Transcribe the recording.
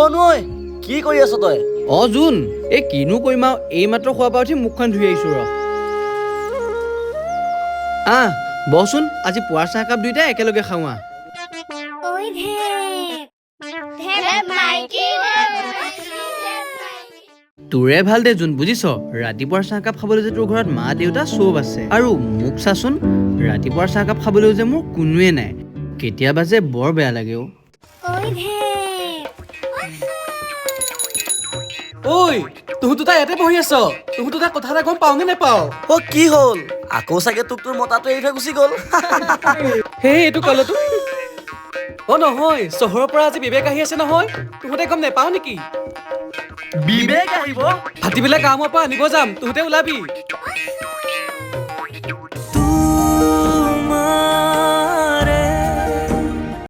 নৈ কি কৰি আছ তই? জোন এই কিনো কৰিম আৰু এইমাত্ৰ খোৱা পা উঠি মুখখন ধুই আহিছো ৰ বচোন আজি পুৱাৰ চাহ একাপ দুইটাই একেলগে খাওঁ তোৰে ভাল দে জোন বুজিছ ৰাতিপুৱাৰ চাহ একাপ খাবলৈ যে তোৰ ঘৰত মা দেউতা চব আছে আৰু মোক চাচোন ৰাতিপুৱাৰ চাহ একাপ খাবলৈও যে মোৰ কোনোৱে নাই কেতিয়াবা যে বৰ বেয়া লাগে ঐ তুহু দুটা ইয়াতে বহি আছ তুহু দুটা কথা এটা গম পাওঁনে নেপাও কি হ'ল আকৌ চাগে তোক তোৰ মতাটো এৰি থৈ গুচি গ'ল সেই এইটো কলতো নহয় চহৰৰ পৰা আজি বিবেক আহি আছে নহয় তুহঁতে গম নেপাও নেকি বিবেক আহিব ভাটিবেলা কামৰ পৰা আনিব যাম তুহঁতে ওলাবি